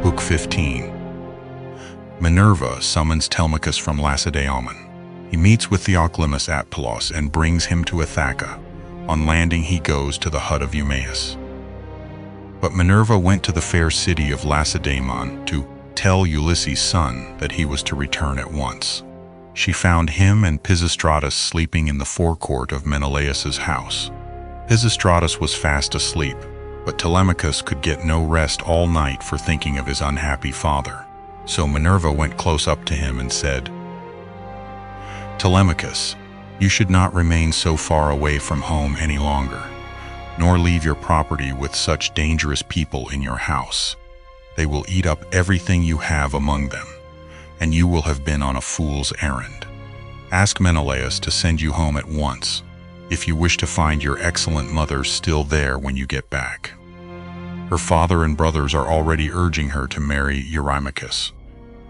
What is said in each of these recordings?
Book 15. Minerva summons Telemachus from Lacedaemon. He meets with Theoclymus at Pylos and brings him to Ithaca. On landing, he goes to the hut of Eumaeus. But Minerva went to the fair city of Lacedaemon to tell Ulysses' son that he was to return at once. She found him and Pisistratus sleeping in the forecourt of Menelaus's house. Pisistratus was fast asleep, but Telemachus could get no rest all night for thinking of his unhappy father. So Minerva went close up to him and said, "Telemachus, you should not remain so far away from home any longer, nor leave your property with such dangerous people in your house. They will eat up everything you have among them, and you will have been on a fool's errand. Ask Menelaus to send you home at once, if you wish to find your excellent mother still there when you get back. Her father and brothers are already urging her to marry Eurymachus,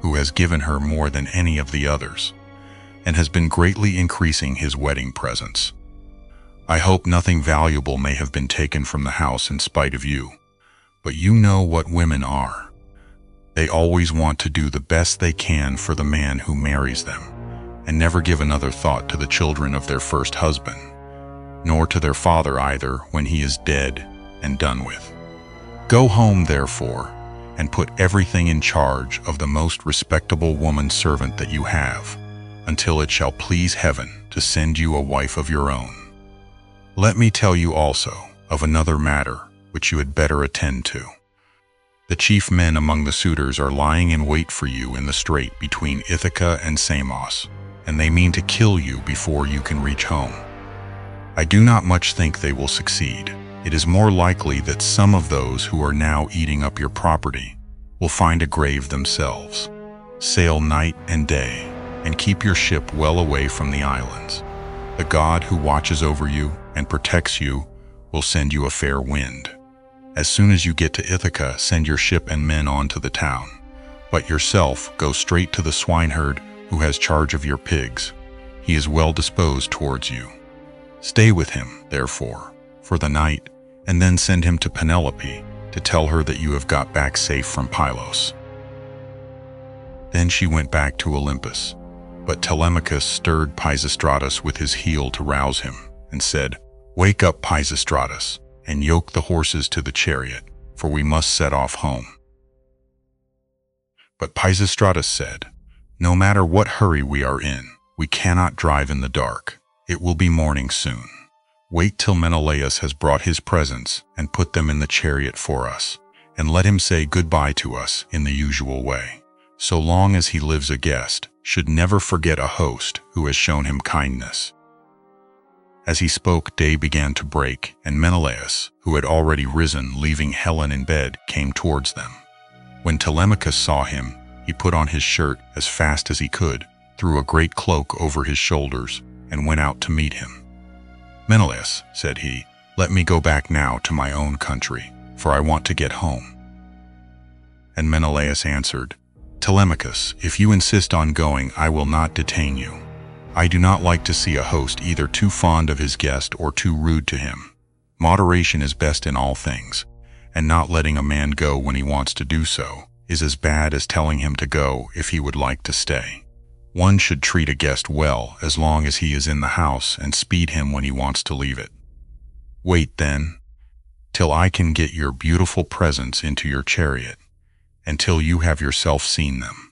who has given her more than any of the others, and has been greatly increasing his wedding presents. I hope nothing valuable may have been taken from the house in spite of you, but you know what women are. They always want to do the best they can for the man who marries them, and never give another thought to the children of their first husband, nor to their father either when he is dead and done with. Go home, therefore, and put everything in charge of the most respectable woman servant that you have, until it shall please heaven to send you a wife of your own. Let me tell you also of another matter which you had better attend to. The chief men among the suitors are lying in wait for you in the strait between Ithaca and Samos, and they mean to kill you before you can reach home. I do not much think they will succeed. It is more likely that some of those who are now eating up your property will find a grave themselves. Sail night and day, and keep your ship well away from the islands. The God who watches over you and protects you will send you a fair wind. As soon as you get to Ithaca, send your ship and men on to the town, but yourself go straight to the swineherd who has charge of your pigs. He is well disposed towards you. Stay with him, therefore, for the night, and then send him to Penelope to tell her that you have got back safe from Pylos." Then she went back to Olympus, but Telemachus stirred Pisistratus with his heel to rouse him, and said, "Wake up, Pisistratus, and yoke the horses to the chariot, for we must set off home." But Pisistratus said, "No matter what hurry we are in, we cannot drive in the dark. It will be morning soon. Wait till Menelaus has brought his presents and put them in the chariot for us, and let him say goodbye to us in the usual way. So long as he lives, a guest should never forget a host who has shown him kindness." As he spoke, day began to break, and Menelaus, who had already risen, leaving Helen in bed, came towards them. When Telemachus saw him, he put on his shirt as fast as he could, threw a great cloak over his shoulders, and went out to meet him. "Menelaus," said he, "let me go back now to my own country, for I want to get home." And Menelaus answered, "Telemachus, if you insist on going, I will not detain you. I do not like to see a host either too fond of his guest or too rude to him. Moderation is best in all things, and not letting a man go when he wants to do so is as bad as telling him to go if he would like to stay. One should treat a guest well as long as he is in the house and speed him when he wants to leave it. Wait, then, till I can get your beautiful presents into your chariot, and till you have yourself seen them.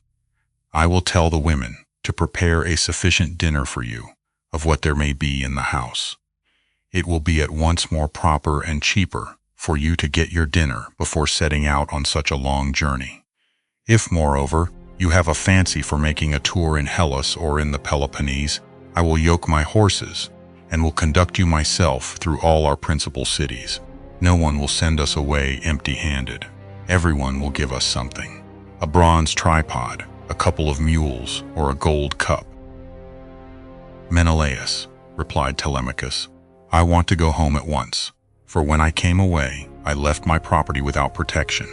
I will tell the women to prepare a sufficient dinner for you of what there may be in the house. It will be at once more proper and cheaper for you to get your dinner before setting out on such a long journey. If, moreover, you have a fancy for making a tour in Hellas or in the Peloponnese, I will yoke my horses and will conduct you myself through all our principal cities. No one will send us away empty-handed. Everyone will give us something: a bronze tripod, a couple of mules, or a gold cup." "Menelaus," replied Telemachus, "I want to go home at once, for when I came away, I left my property without protection,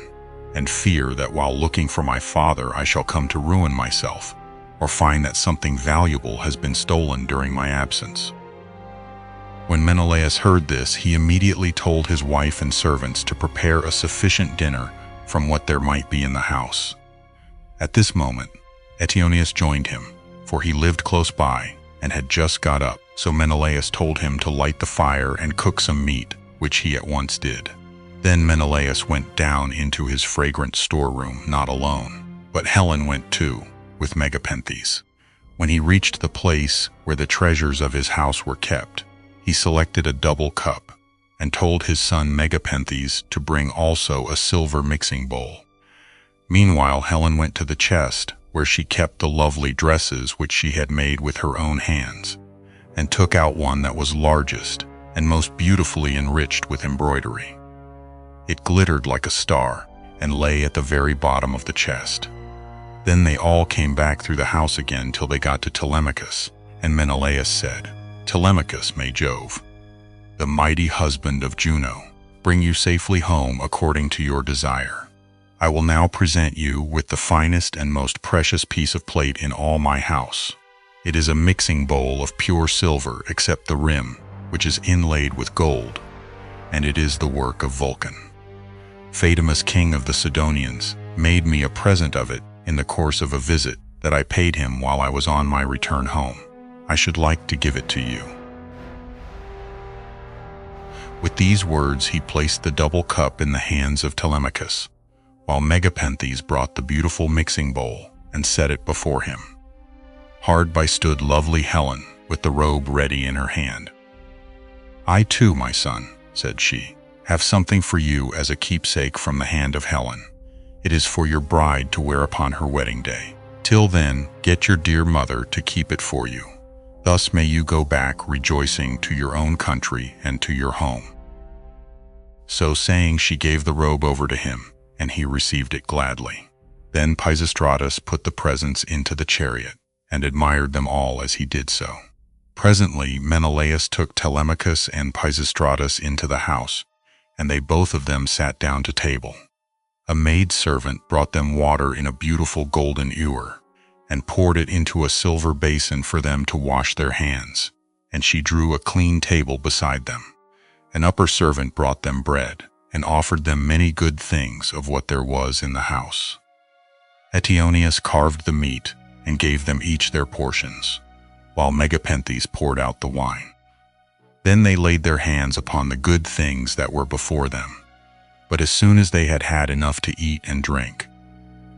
and fear that while looking for my father I shall come to ruin myself, or find that something valuable has been stolen during my absence." When Menelaus heard this, he immediately told his wife and servants to prepare a sufficient dinner from what there might be in the house. At this moment, Eteoneus joined him, for he lived close by and had just got up, so Menelaus told him to light the fire and cook some meat, which he at once did. Then Menelaus went down into his fragrant storeroom, not alone, but Helen went too, with Megapenthes. When he reached the place where the treasures of his house were kept, he selected a double cup and told his son Megapenthes to bring also a silver mixing bowl. Meanwhile, Helen went to the chest where she kept the lovely dresses which she had made with her own hands, and took out one that was largest and most beautifully enriched with embroidery. It glittered like a star and lay at the very bottom of the chest. Then they all came back through the house again till they got to Telemachus, and Menelaus said, "Telemachus, may Jove, the mighty husband of Juno, bring you safely home according to your desire. I will now present you with the finest and most precious piece of plate in all my house. It is a mixing bowl of pure silver except the rim, which is inlaid with gold, and it is the work of Vulcan. Phaedamus, king of the Sidonians, made me a present of it in the course of a visit that I paid him while I was on my return home. I should like to give it to you." With these words he placed the double cup in the hands of Telemachus, while Megapenthes brought the beautiful mixing bowl and set it before him. Hard by stood lovely Helen with the robe ready in her hand. "I too, my son," said she, "have something for you as a keepsake from the hand of Helen. It is for your bride to wear upon her wedding day. Till then, get your dear mother to keep it for you. Thus may you go back rejoicing to your own country and to your home." So saying, she gave the robe over to him, and he received it gladly. Then Pisistratus put the presents into the chariot, and admired them all as he did so. Presently Menelaus took Telemachus and Pisistratus into the house, and they both of them sat down to table. A maidservant brought them water in a beautiful golden ewer, and poured it into a silver basin for them to wash their hands, and she drew a clean table beside them. An upper servant brought them bread, and offered them many good things of what there was in the house. Eteoneus carved the meat, and gave them each their portions, while Megapenthes poured out the wine. Then they laid their hands upon the good things that were before them. But as soon as they had had enough to eat and drink,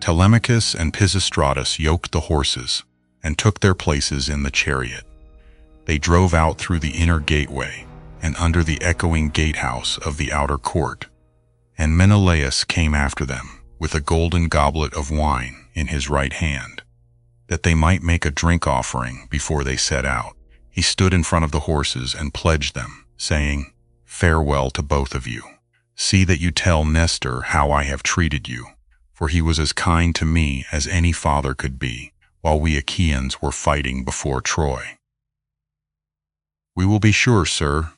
Telemachus and Pisistratus yoked the horses and took their places in the chariot. They drove out through the inner gateway and under the echoing gatehouse of the outer court, and Menelaus came after them with a golden goblet of wine in his right hand, that they might make a drink offering before they set out. He stood in front of the horses and pledged them, saying, "Farewell to both of you. See that you tell Nestor how I have treated you, for he was as kind to me as any father could be, while we Achaeans were fighting before Troy." "We will be sure, sir,"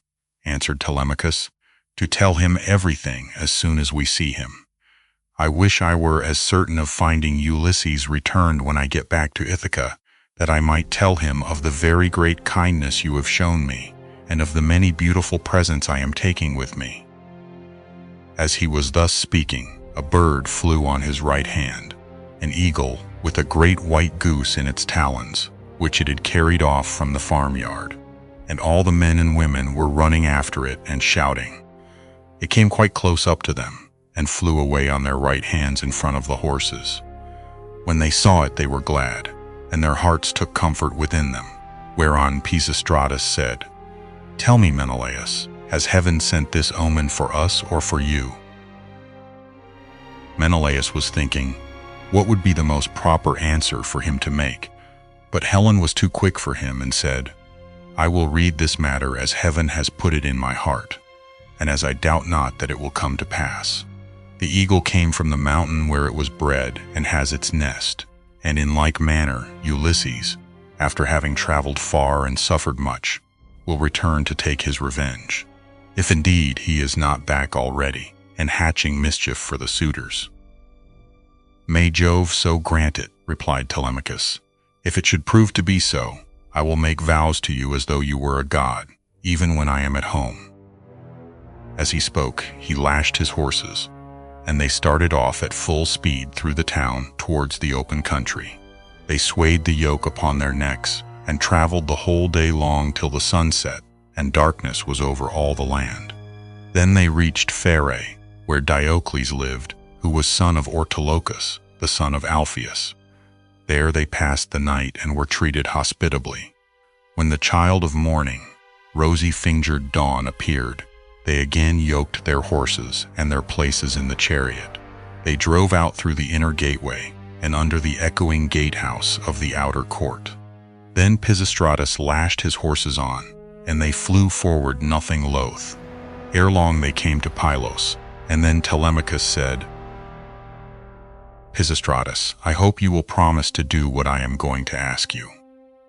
answered Telemachus, "to tell him everything as soon as we see him. I wish I were as certain of finding Ulysses returned when I get back to Ithaca, that I might tell him of the very great kindness you have shown me, and of the many beautiful presents I am taking with me." As he was thus speaking, a bird flew on his right hand, an eagle with a great white goose in its talons, which it had carried off from the farmyard, and all the men and women were running after it and shouting. It came quite close up to them, and flew away on their right hands in front of the horses. When they saw it, they were glad, and their hearts took comfort within them. Whereon Pisistratus said, "Tell me, Menelaus, has heaven sent this omen for us or for you?" Menelaus was thinking what would be the most proper answer for him to make, but Helen was too quick for him and said, "I will read this matter as heaven has put it in my heart, and as I doubt not that it will come to pass. The eagle came from the mountain where it was bred and has its nest, and in like manner Ulysses, after having traveled far and suffered much, will return to take his revenge, if indeed he is not back already, and hatching mischief for the suitors." "May Jove so grant it," replied Telemachus. "If it should prove to be so, I will make vows to you as though you were a god, even when I am at home." As he spoke, he lashed his horses, and they started off at full speed through the town towards the open country. They swayed the yoke upon their necks and traveled the whole day long till the sun set and darkness was over all the land. Then they reached Phere, where Diocles lived, who was son of Ortolocus, the son of Alpheus. There they passed the night and were treated hospitably. When the child of morning, rosy-fingered dawn, appeared, they again yoked their horses and their places in the chariot. They drove out through the inner gateway and under the echoing gatehouse of the outer court. Then Pisistratus lashed his horses on, and they flew forward nothing loath. Ere long they came to Pylos, and then Telemachus said, "Pisistratus, I hope you will promise to do what I am going to ask you.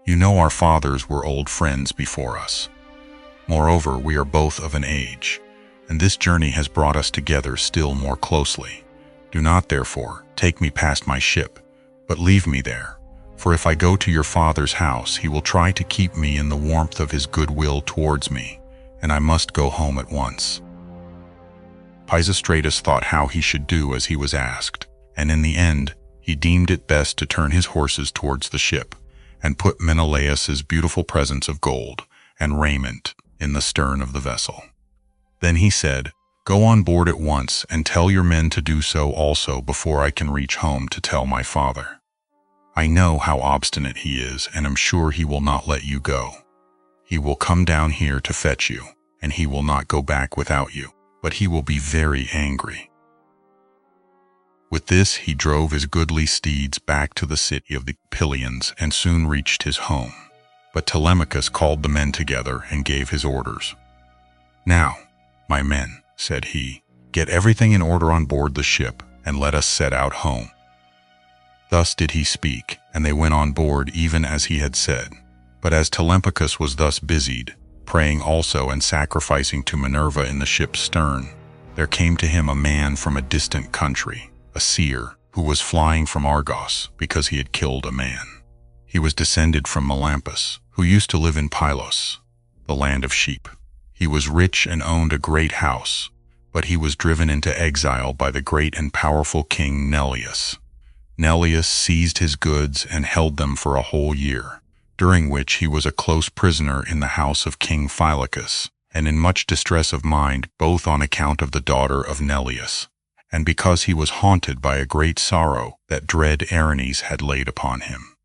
You know our fathers were old friends before us. Moreover, we are both of an age, and this journey has brought us together still more closely. Do not, therefore, take me past my ship, but leave me there, for if I go to your father's house, he will try to keep me in the warmth of his goodwill towards me, and I must go home at once." Pisistratus thought how he should do as he was asked, and in the end he deemed it best to turn his horses towards the ship, and put Menelaus's beautiful presents of gold and raiment in the stern of the vessel. Then he said, "Go on board at once and tell your men to do so also before I can reach home to tell my father. I know how obstinate he is, and am sure he will not let you go. He will come down here to fetch you, and he will not go back without you, but he will be very angry." With this he drove his goodly steeds back to the city of the Pylians and soon reached his home. But Telemachus called the men together and gave his orders. "Now, my men," said he, "get everything in order on board the ship, and let us set out home." Thus did he speak, and they went on board even as he had said. But as Telemachus was thus busied, praying also and sacrificing to Minerva in the ship's stern, there came to him a man from a distant country, a seer, who was flying from Argos because he had killed a man. He was descended from Melampus, who used to live in Pylos, the land of sheep. He was rich and owned a great house, but he was driven into exile by the great and powerful king Neleus. Neleus seized his goods and held them for a whole year, during which he was a close prisoner in the house of King Phylacus, and in much distress of mind, both on account of the daughter of Neleus, and because he was haunted by a great sorrow that dread Erinnys had laid upon him.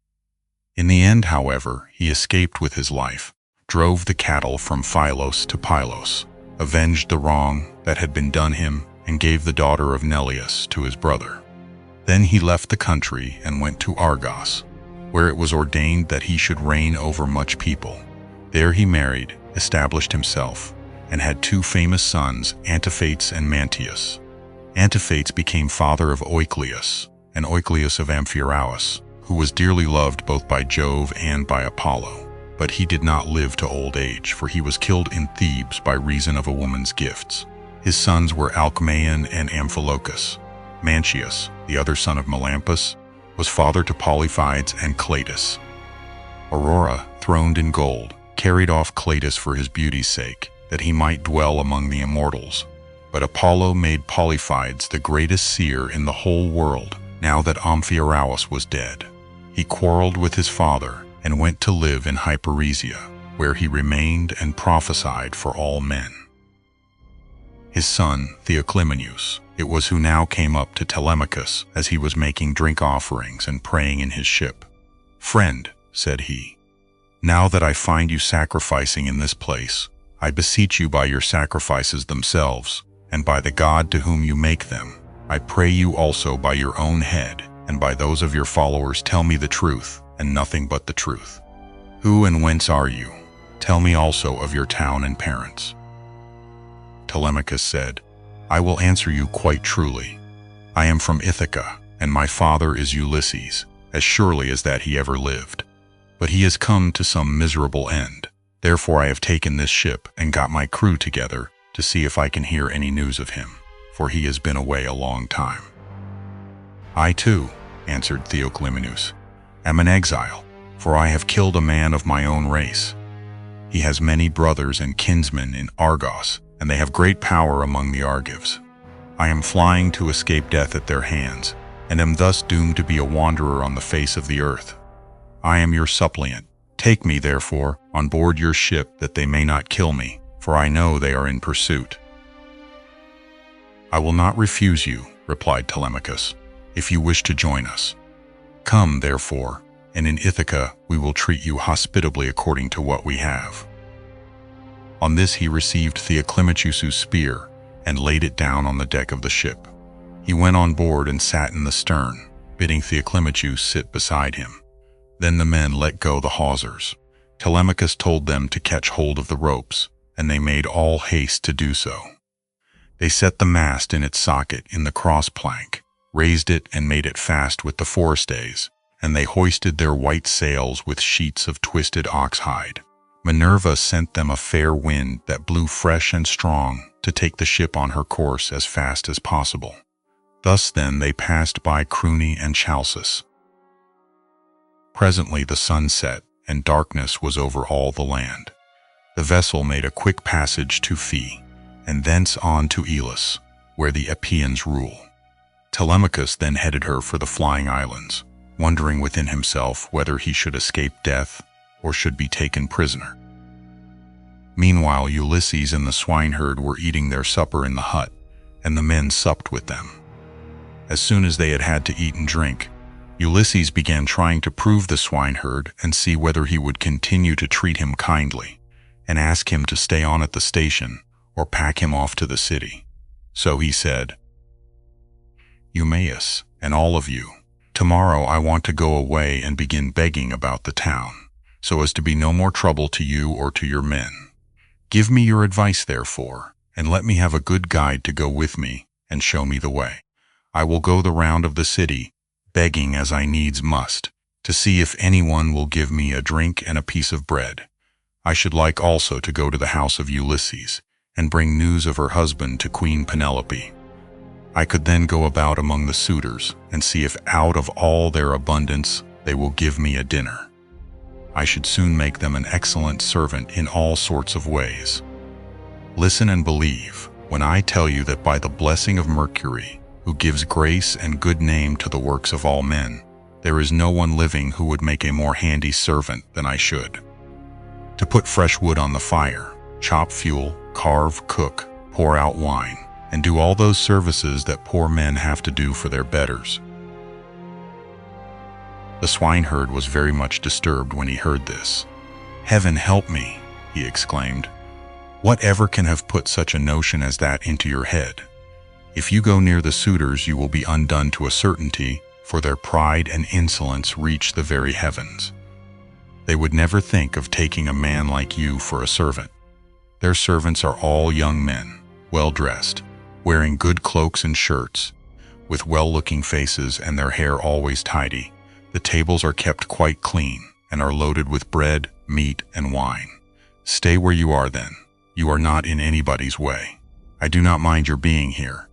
In the end, however, he escaped with his life, drove the cattle from Pylos to Pylos, avenged the wrong that had been done him, and gave the daughter of Neleus to his brother. Then he left the country and went to Argos, where it was ordained that he should reign over much people. There he married, established himself, and had two famous sons, Antiphates and Mantius. Antiphates became father of Oicleus, and Oicleus of Amphiaraus, who was dearly loved both by Jove and by Apollo. But he did not live to old age, for he was killed in Thebes by reason of a woman's gifts. His sons were Alcmaeon and Amphilochus. Mantius, the other son of Melampus, was father to Polyphides and Cleitus. Aurora, throned in gold, carried off Cleitus for his beauty's sake, that he might dwell among the immortals. But Apollo made Polyphides the greatest seer in the whole world, now that Amphiaraus was dead. He quarreled with his father and went to live in Hyperesia, where he remained and prophesied for all men. His son, Theoclymenus, it was who now came up to Telemachus as he was making drink offerings and praying in his ship. "Friend," said he, "now that I find you sacrificing in this place, I beseech you by your sacrifices themselves, and by the God to whom you make them, I pray you also by your own head, and by those of your followers, tell me the truth, and nothing but the truth. Who and whence are you? Tell me also of your town and parents." Telemachus said, "I will answer you quite truly. I am from Ithaca, and my father is Ulysses, as surely as that he ever lived. But he has come to some miserable end. Therefore I have taken this ship and got my crew together to see if I can hear any news of him, for he has been away a long time." "I too," answered Theoclymenus, "am an exile, for I have killed a man of my own race. He has many brothers and kinsmen in Argos, and they have great power among the Argives. I am flying to escape death at their hands, and am thus doomed to be a wanderer on the face of the earth. I am your suppliant. Take me, therefore, on board your ship, that they may not kill me, for I know they are in pursuit." "I will not refuse you," replied Telemachus, "if you wish to join us. Come, therefore, and in Ithaca we will treat you hospitably according to what we have." On this he received Telemachus' spear and laid it down on the deck of the ship. He went on board and sat in the stern, bidding Telemachus sit beside him. Then the men let go the hawsers. Telemachus told them to catch hold of the ropes, and they made all haste to do so. They set the mast in its socket in the cross plank, raised it and made it fast with the forestays, and they hoisted their white sails with sheets of twisted oxhide. Minerva sent them a fair wind that blew fresh and strong to take the ship on her course as fast as possible. Thus then they passed by Cruni and Chalcis. Presently the sun set, and darkness was over all the land. The vessel made a quick passage to Phi, and thence on to Elis, where the Epeans rule. Telemachus then headed her for the flying islands, wondering within himself whether he should escape death or should be taken prisoner. Meanwhile Ulysses and the swineherd were eating their supper in the hut, and the men supped with them. As soon as they had had to eat and drink, Ulysses began trying to prove the swineherd and see whether he would continue to treat him kindly, and ask him to stay on at the station or pack him off to the city. So he said, "Eumaeus, and all of you, tomorrow I want to go away and begin begging about the town, so as to be no more trouble to you or to your men. Give me your advice, therefore, and let me have a good guide to go with me and show me the way. I will go the round of the city, begging as I needs must, to see if anyone will give me a drink and a piece of bread. I should like also to go to the house of Ulysses, and bring news of her husband to Queen Penelope. I could then go about among the suitors, and see if out of all their abundance they will give me a dinner. I should soon make them an excellent servant in all sorts of ways. Listen and believe when I tell you that by the blessing of Mercury, who gives grace and good name to the works of all men, there is no one living who would make a more handy servant than I should. To put fresh wood on the fire, chop fuel, carve, cook, pour out wine, and do all those services that poor men have to do for their betters." The swineherd was very much disturbed when he heard this. "Heaven help me," he exclaimed. "Whatever can have put such a notion as that into your head? If you go near the suitors, you will be undone to a certainty, for their pride and insolence reach the very heavens. They would never think of taking a man like you for a servant. Their servants are all young men, well-dressed, wearing good cloaks and shirts, with well-looking faces and their hair always tidy. The tables are kept quite clean, and are loaded with bread, meat, and wine. Stay where you are then. You are not in anybody's way. I do not mind your being here.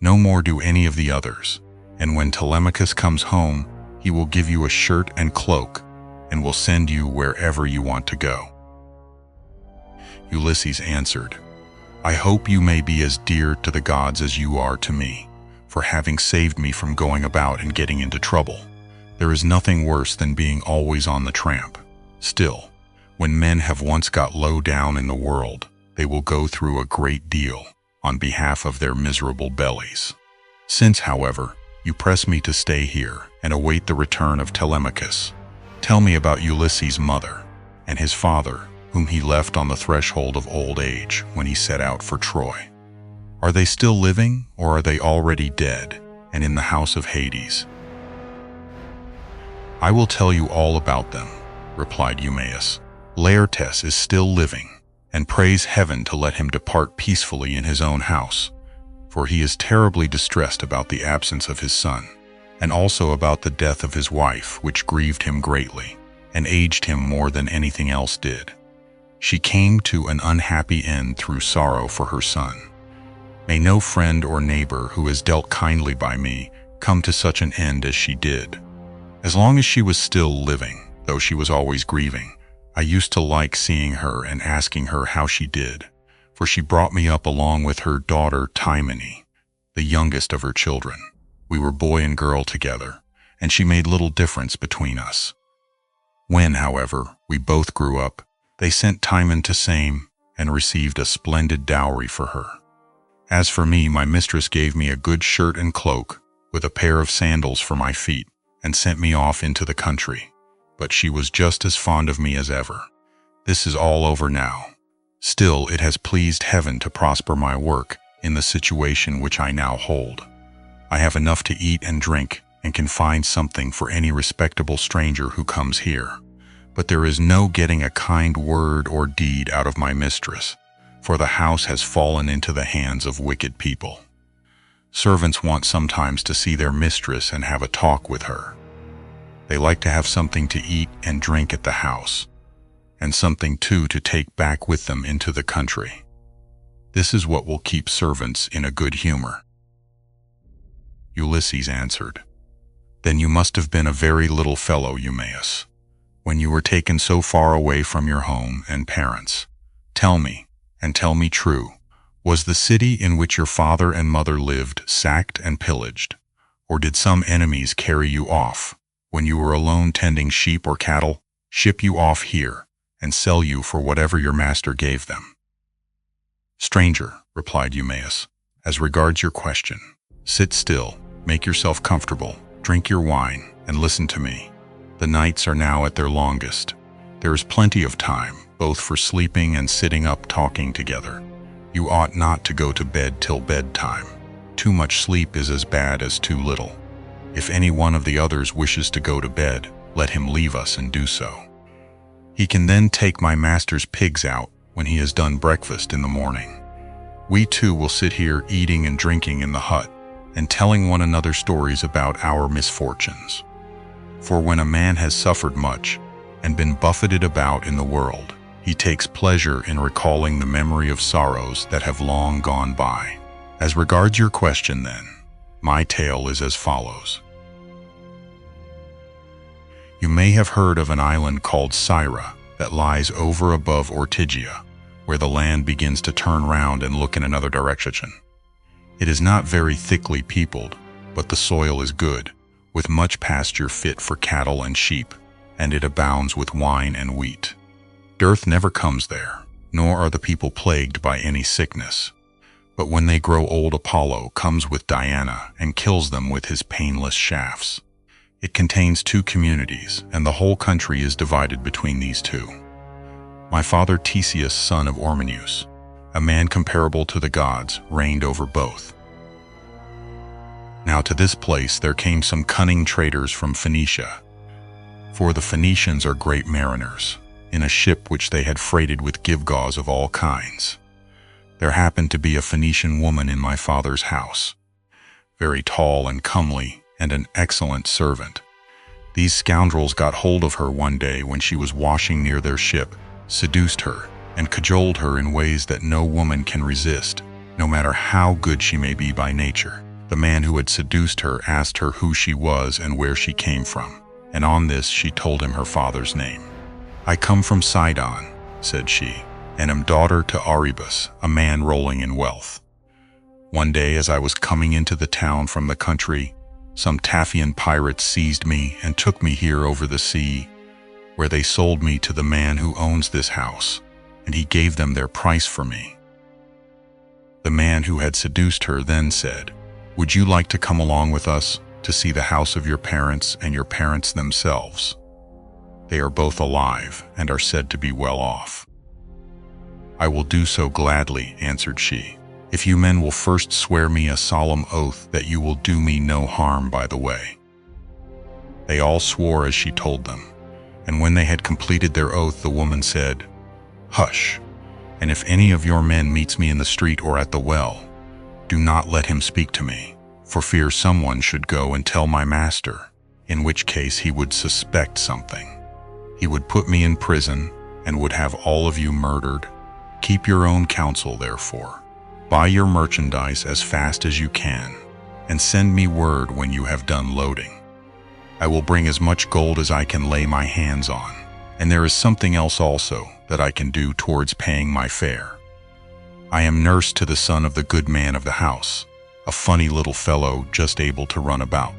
No more do any of the others, and when Telemachus comes home, he will give you a shirt and cloak, and will send you wherever you want to go." Ulysses answered, "I hope you may be as dear to the gods as you are to me, for having saved me from going about and getting into trouble. There is nothing worse than being always on the tramp. Still, when men have once got low down in the world, they will go through a great deal on behalf of their miserable bellies. Since, however, you press me to stay here and await the return of Telemachus, tell me about Ulysses' mother and his father, whom he left on the threshold of old age when he set out for Troy. Are they still living, or are they already dead and in the house of Hades?" "I will tell you all about them," replied Eumaeus. "Laertes is still living, and praise heaven to let him depart peacefully in his own house, for he is terribly distressed about the absence of his son, and also about the death of his wife, which grieved him greatly, and aged him more than anything else did. She came to an unhappy end through sorrow for her son. May no friend or neighbor who has dealt kindly by me come to such an end as she did. As long as she was still living, though she was always grieving, I used to like seeing her and asking her how she did, for she brought me up along with her daughter Timene. the youngest of her children. We were boy and girl together, and she made little difference between us. When, however, we both grew up, they sent Timon to Same and received a splendid dowry for her. As for me, my mistress gave me a good shirt and cloak, with a pair of sandals for my feet, and sent me off into the country. But she was just as fond of me as ever. This is all over now. Still, it has pleased heaven to prosper my work in the situation which I now hold. I have enough to eat and drink, and can find something for any respectable stranger who comes here. But there is no getting a kind word or deed out of my mistress, for the house has fallen into the hands of wicked people. Servants want sometimes to see their mistress and have a talk with her. They like to have something to eat and drink at the house, and something too to take back with them into the country. This is what will keep servants in a good humor." Ulysses answered, "Then you must have been a very little fellow, Eumaeus, when you were taken so far away from your home and parents. Tell me, and tell me true, was the city in which your father and mother lived sacked and pillaged, or did some enemies carry you off, when you were alone tending sheep or cattle, ship you off here, and sell you for whatever your master gave them?" "Stranger," replied Eumaeus, "as regards your question, sit still, make yourself comfortable, drink your wine, and listen to me. The nights are now at their longest. There is plenty of time, both for sleeping and sitting up talking together. You ought not to go to bed till bedtime. Too much sleep is as bad as too little. If any one of the others wishes to go to bed, let him leave us and do so. He can then take my master's pigs out when he has done breakfast in the morning. We two will sit here eating and drinking in the hut, and telling one another stories about our misfortunes. For when a man has suffered much, and been buffeted about in the world, he takes pleasure in recalling the memory of sorrows that have long gone by. As regards your question then, my tale is as follows. You may have heard of an island called Syra that lies over above Ortygia, where the land begins to turn round and look in another direction. It is not very thickly peopled, but the soil is good, with much pasture fit for cattle and sheep, and it abounds with wine and wheat. Dearth never comes there, nor are the people plagued by any sickness. But when they grow old, Apollo comes with Diana and kills them with his painless shafts. It contains 2 communities, and the whole country is divided between these 2. My father Theseus, son of Ormenus, a man comparable to the gods, reigned over both. Now to this place there came some cunning traders from Phoenicia, for the Phoenicians are great mariners, in a ship which they had freighted with gewgaws of all kinds. There happened to be a Phoenician woman in my father's house, very tall and comely, and an excellent servant. These scoundrels got hold of her one day when she was washing near their ship, seduced her, and cajoled her in ways that no woman can resist, no matter how good she may be by nature. The man who had seduced her asked her who she was and where she came from, and on this she told him her father's name. "I come from Sidon," said she, "and am daughter to Arebus, a man rolling in wealth. One day as I was coming into the town from the country, some Taphian pirates seized me and took me here over the sea, where they sold me to the man who owns this house, and he gave them their price for me." The man who had seduced her then said, "Would you like to come along with us to see the house of your parents and your parents themselves? They are both alive and are said to be well off." "I will do so gladly," answered she, "if you men will first swear me a solemn oath that you will do me no harm by the way." They all swore as she told them, and when they had completed their oath, the woman said, "Hush, and if any of your men meets me in the street or at the well, do not let him speak to me, for fear someone should go and tell my master, in which case he would suspect something. He would put me in prison and would have all of you murdered. Keep your own counsel, therefore. Buy your merchandise as fast as you can, and send me word when you have done loading. I will bring as much gold as I can lay my hands on, and there is something else also that I can do towards paying my fare. I am nurse to the son of the good man of the house, a funny little fellow just able to run about.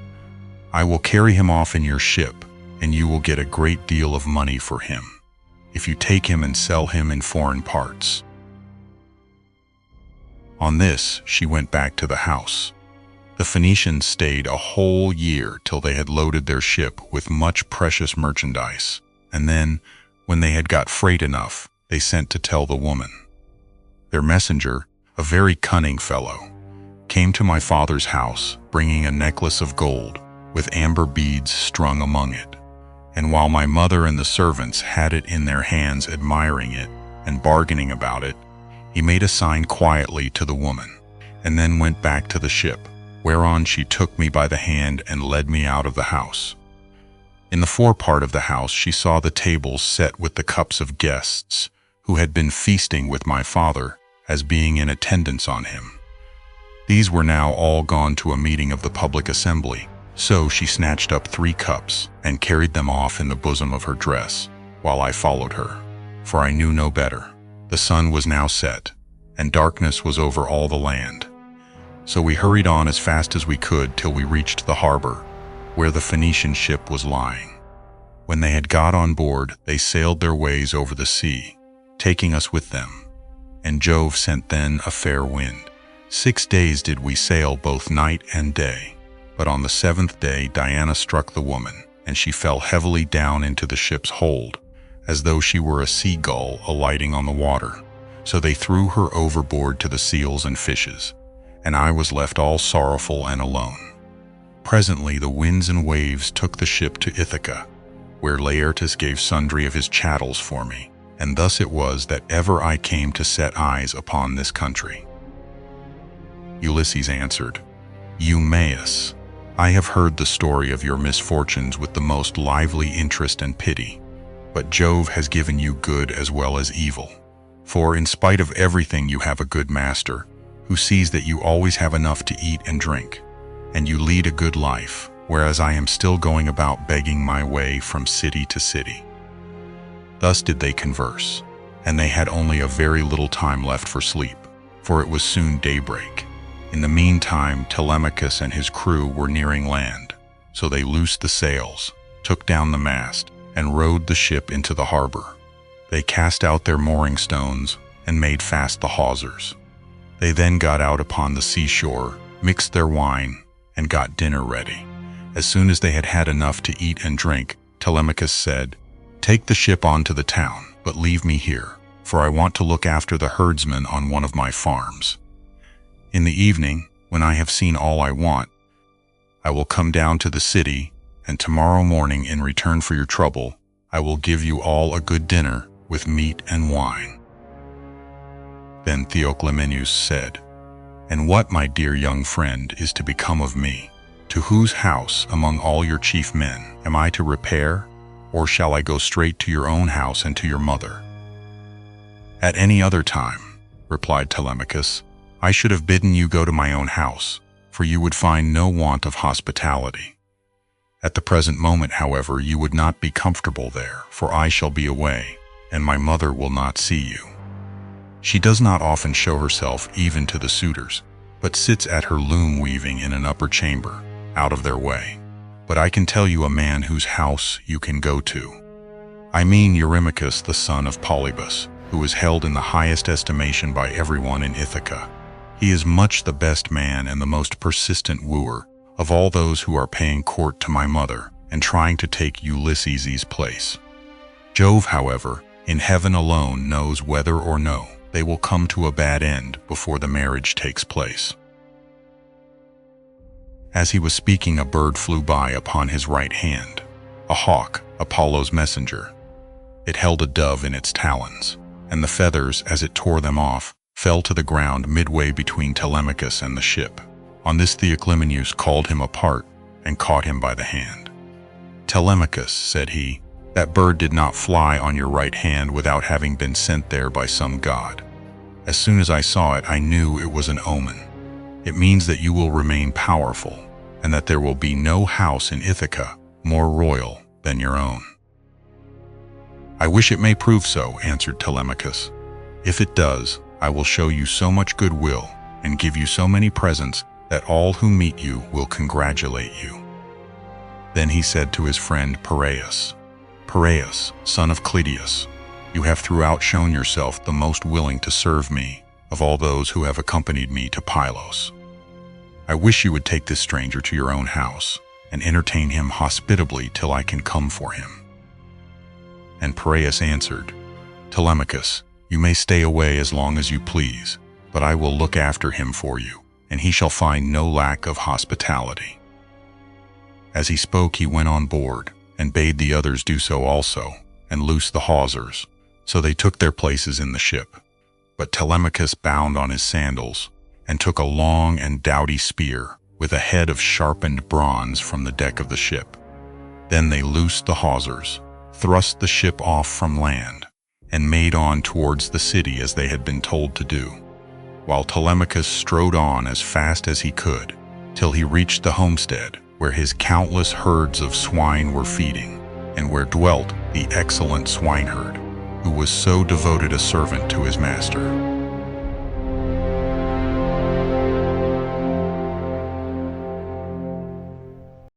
I will carry him off in your ship, and you will get a great deal of money for him, if you take him and sell him in foreign parts." On this, she went back to the house. The Phoenicians stayed a whole year till they had loaded their ship with much precious merchandise, and then, when they had got freight enough, they sent to tell the woman. Their messenger, a very cunning fellow, came to my father's house, bringing a necklace of gold, with amber beads strung among it. And while my mother and the servants had it in their hands admiring it and bargaining about it, he made a sign quietly to the woman, and then went back to the ship, whereon she took me by the hand and led me out of the house. In the forepart of the house she saw the tables set with the cups of guests, who had been feasting with my father, as being in attendance on him. These were now all gone to a meeting of the public assembly, so she snatched up 3 cups, and carried them off in the bosom of her dress, while I followed her, for I knew no better. The sun was now set, and darkness was over all the land. So we hurried on as fast as we could till we reached the harbor, where the Phoenician ship was lying. When they had got on board, they sailed their ways over the sea, taking us with them. And Jove sent then a fair wind. 6 days did we sail both night and day. But on the 7th day Diana struck the woman, and she fell heavily down into the ship's hold, as though she were a seagull alighting on the water. So they threw her overboard to the seals and fishes, and I was left all sorrowful and alone. Presently the winds and waves took the ship to Ithaca, where Laertes gave sundry of his chattels for me, and thus it was that ever I came to set eyes upon this country." Ulysses answered, "Eumaeus, I have heard the story of your misfortunes with the most lively interest and pity, but Jove has given you good as well as evil. For in spite of everything you have a good master, who sees that you always have enough to eat and drink, and you lead a good life, whereas I am still going about begging my way from city to city." Thus did they converse, and they had only a very little time left for sleep, for it was soon daybreak. In the meantime Telemachus and his crew were nearing land, so they loosed the sails, took down the mast, and rowed the ship into the harbor. They cast out their mooring stones, and made fast the hawsers. They then got out upon the seashore, mixed their wine, and got dinner ready. As soon as they had had enough to eat and drink, Telemachus said, "Take the ship on to the town, but leave me here, for I want to look after the herdsmen on one of my farms. In the evening, when I have seen all I want, I will come down to the city, and tomorrow morning, in return for your trouble, I will give you all a good dinner with meat and wine." Then Theoclymenus said, "And what, my dear young friend, is to become of me? To whose house, among all your chief men, am I to repair, or shall I go straight to your own house and to your mother?" "At any other time," replied Telemachus, "I should have bidden you go to my own house, for you would find no want of hospitality. At the present moment, however, you would not be comfortable there, for I shall be away, and my mother will not see you. She does not often show herself even to the suitors, but sits at her loom weaving in an upper chamber, out of their way. But I can tell you a man whose house you can go to. I mean Eurymachus the son of Polybus, who is held in the highest estimation by everyone in Ithaca. He is much the best man and the most persistent wooer of all those who are paying court to my mother and trying to take Ulysses' place. Jove, however, in heaven alone knows whether or no they will come to a bad end before the marriage takes place." As he was speaking, a bird flew by upon his right hand, a hawk, Apollo's messenger. It held a dove in its talons, and the feathers, as it tore them off, fell to the ground midway between Telemachus and the ship. On this Theoclymenus called him apart and caught him by the hand. "Telemachus," said he, "that bird did not fly on your right hand without having been sent there by some god. As soon as I saw it, I knew it was an omen. It means that you will remain powerful, and that there will be no house in Ithaca more royal than your own." "I wish it may prove so," answered Telemachus. "If it does, I will show you so much goodwill and give you so many presents that all who meet you will congratulate you." Then he said to his friend Piraeus, "Piraeus, son of Clytius, you have throughout shown yourself the most willing to serve me of all those who have accompanied me to Pylos. I wish you would take this stranger to your own house and entertain him hospitably till I can come for him." And Piraeus answered, "Telemachus, you may stay away as long as you please, but I will look after him for you, and he shall find no lack of hospitality." As he spoke, he went on board and bade the others do so also, and loosed the hawsers. So they took their places in the ship. But Telemachus bound on his sandals, and took a long and doughty spear with a head of sharpened bronze from the deck of the ship. Then they loosed the hawsers, thrust the ship off from land, and made on towards the city as they had been told to do, while Telemachus strode on as fast as he could, till he reached the homestead where his countless herds of swine were feeding, and where dwelt the excellent swineherd, who was so devoted a servant to his master.